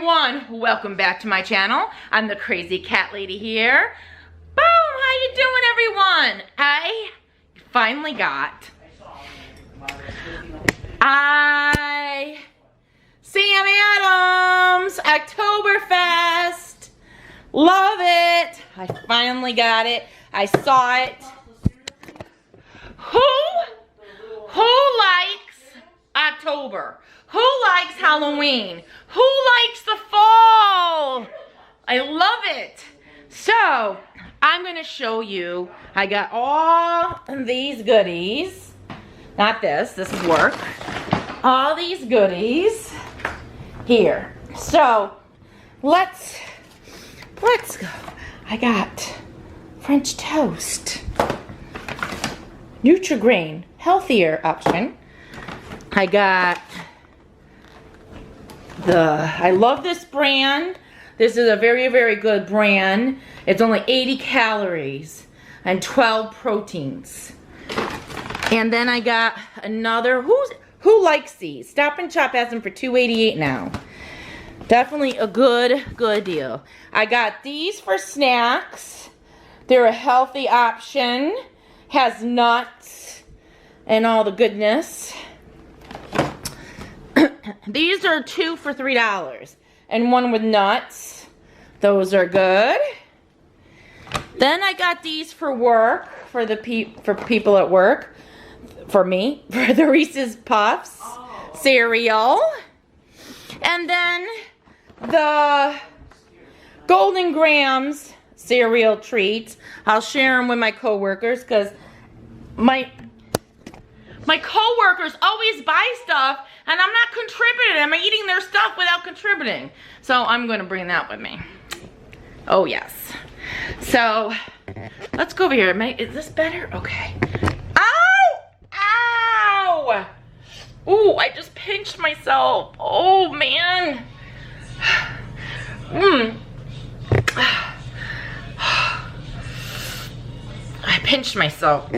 everyone, welcome back to my channel. I'm the Crazy Cat Lady here. Boom, how you doing everyone? I finally got Sam Adams Oktoberfest. Love it. I finally got it. I saw it. Who likes October? Who likes Halloween? Who likes the fall? I love it. So, I'm going to show you. I got all these goodies. Not this. This is work. All these goodies here. So, let's go. I got French toast. Nutri-Grain, healthier option. I got I love this brand. This is a very, very good brand. It's only 80 calories and 12 proteins. And then I got another, who likes these? Stop and Shop has them for $2.88 now. Definitely a good deal. I got these for snacks. They're a healthy option. Has nuts and all the goodness. These are 2 for $3 and one with nuts. Those are good. Then I got these for work, for people at work, for me, for the Reese's Puffs cereal. And then the Golden Grams cereal treats. I'll share them with my coworkers because my coworkers always buy stuff and I'm not contributing. I'm eating their stuff without contributing. So I'm going to bring that with me. Oh yes. So let's go over here. Is this better? Okay. Ow! Ow! Ooh, I just pinched myself. Oh man. I pinched myself.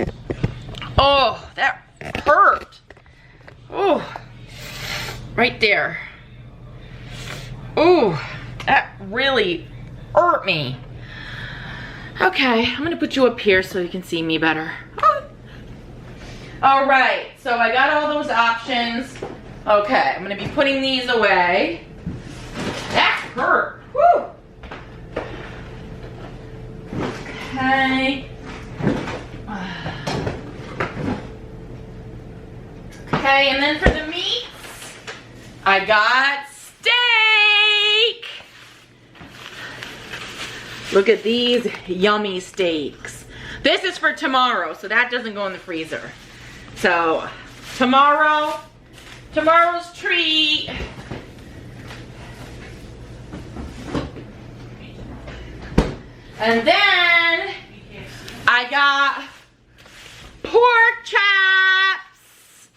Oh, that hurt. Oh, right there. Oh, that really hurt me. Okay, I'm gonna put you up here so you can see me better. All right, so I got all those options. Okay, I'm gonna be putting these away. That hurt. Woo. Okay. Okay, and then for the meats, I got steak. Look at these yummy steaks. This is for tomorrow, so that doesn't go in the freezer. So, tomorrow's treat. And then I got pork chops.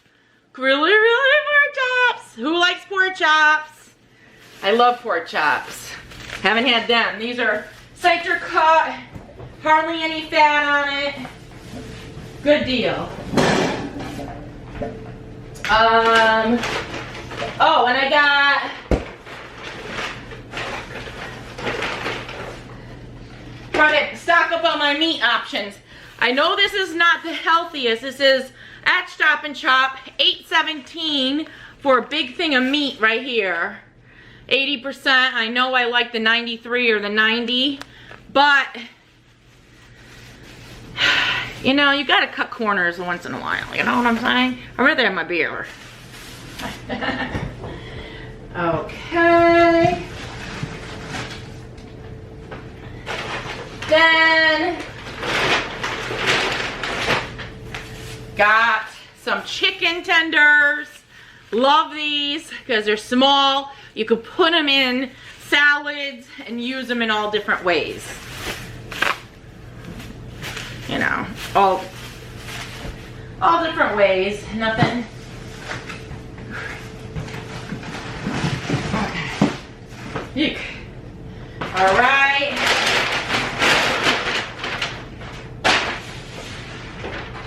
Really pork chops. Who likes pork chops? I love pork chops. Haven't had them. These are cider cut. Hardly any fat on it. Good deal. Oh, and I got trying to stock up on my meat options. I know this is not the healthiest. This is at Stop and Shop, $8.17 for a big thing of meat right here. 80%. I know I like the 93 or the 90, but you know, you gotta cut corners once in a while. You know what I'm saying? I'd rather have my beer. Okay. Then got some chicken tenders. Love these because they're small. You could put them in salads and use them in all different ways. You know, all different ways. Nothing. Okay. Eek. All right.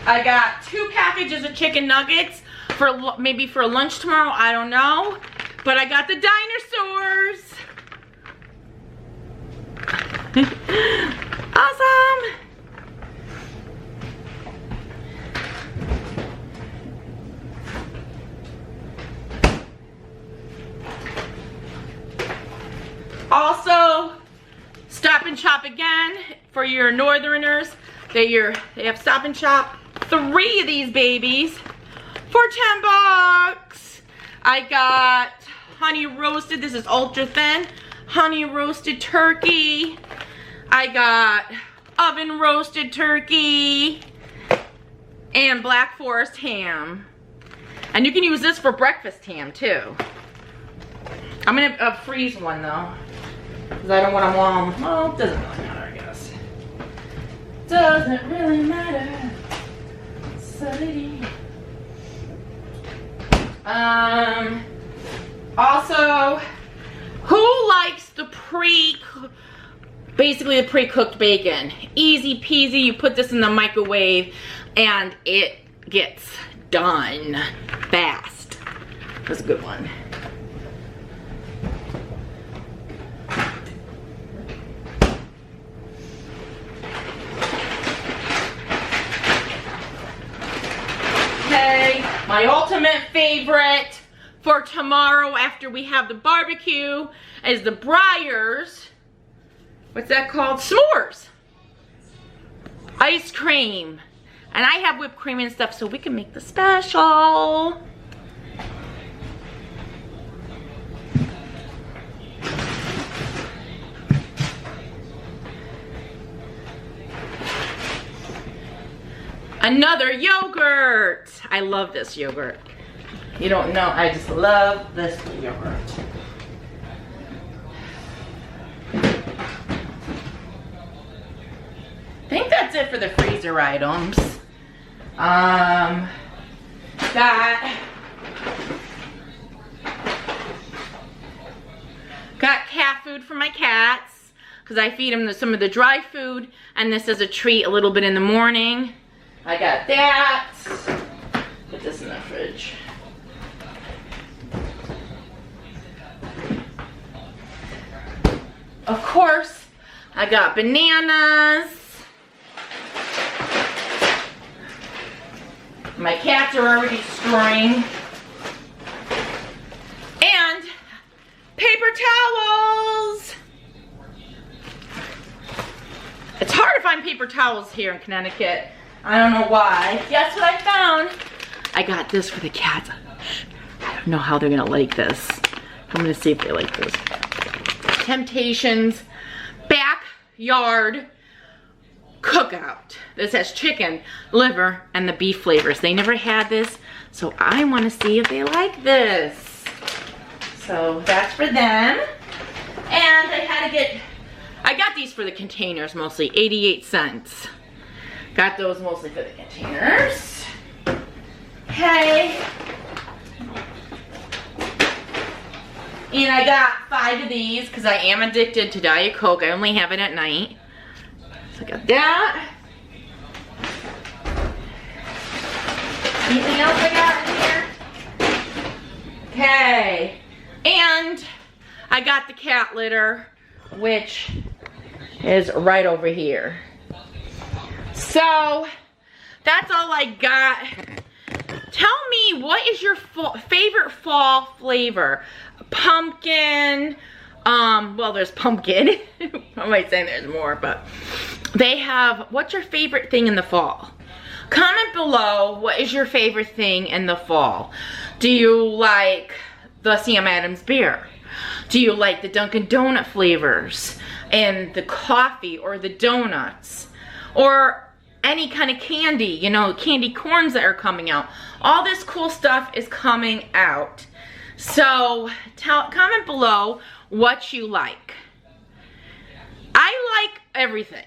I got 2 packages of chicken nuggets for maybe for lunch tomorrow. I don't know. But I got the dinosaurs. Also, Stop and Shop again for your northerners. They have Stop and Shop 3 of these babies for 10 bucks. I got honey roasted, this is ultra thin, honey roasted turkey. I got oven roasted turkey and Black Forest ham. And you can use this for breakfast ham too. I'm gonna freeze one though, because I don't want them long. Well, it doesn't really matter, I guess. Doesn't really matter. Also, who likes the basically the pre-cooked bacon? Easy peasy, you put this in the microwave and it gets done fast. That's a good one. Okay, my ultimate favorite for tomorrow after we have the barbecue is the Breyers. What's that called? S'mores. Ice cream. And I have whipped cream and stuff so we can make the special. Another yogurt. I love this yogurt. You don't know, I just love this yogurt. I think that's it for the freezer items. Got cat food for my cats because I feed them some of the dry food, and this is a treat a little bit in the morning. I got that. Put this in the fridge. Of course, I got bananas. My cats are already stirring. And paper towels. It's hard to find paper towels here in Connecticut. I don't know why. Guess what I found? I got this for the cats. I don't know how they're gonna like this. I'm gonna see if they like this. Temptations Backyard Cookout. This has chicken, liver, and the beef flavors. They never had this, so I want to see if they like this. So that's for them. And I got these for the containers mostly, 88 cents. Got those mostly for the containers. Okay. And I got 5 of these because I am addicted to Diet Coke. I only have it at night. So I got that. Anything else I got in here? Okay. And I got the cat litter, which is right over here. So that's all I got. Tell me, what is your favorite fall flavor? Pumpkin, well, there's pumpkin. I might say there's more, but they have, what's your favorite thing in the fall? Comment below, what is your favorite thing in the fall? Do you like the Sam Adams beer? Do you like the Dunkin' Donut flavors and the coffee or the donuts? Or any kind of candy, you know, candy corns that are coming out. All this cool stuff is coming out. So comment below what you like. I like everything.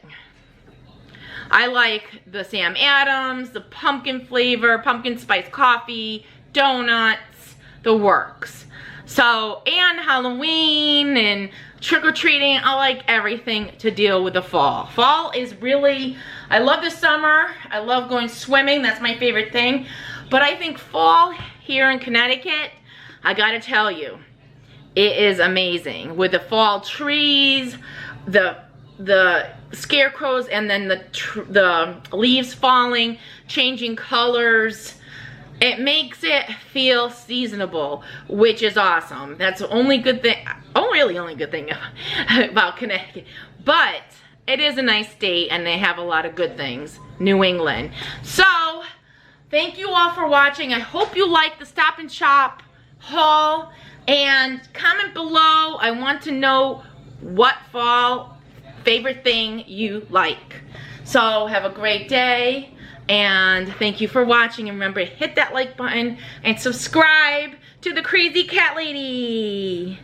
I like the Sam Adams, the pumpkin flavor, pumpkin spice coffee, donuts, the works. So, and Halloween and trick-or-treating, I like everything to deal with the fall. Fall is really, I love the summer. I love going swimming. That's my favorite thing. But I think fall here in Connecticut, I gotta tell you, it is amazing. With the fall trees, the scarecrows, and then the leaves falling, changing colors. it makes it feel seasonable, which is awesome. That's the only good thing, really only good thing about Connecticut. But it is a nice state and they have a lot of good things, New England. So, thank you all for watching. I hope you liked the Stop and Shop haul, and comment below. I want to know what fall favorite thing you like. So have a great day, and thank you for watching, and remember to hit that like button and subscribe to the Crazy Cat Lady.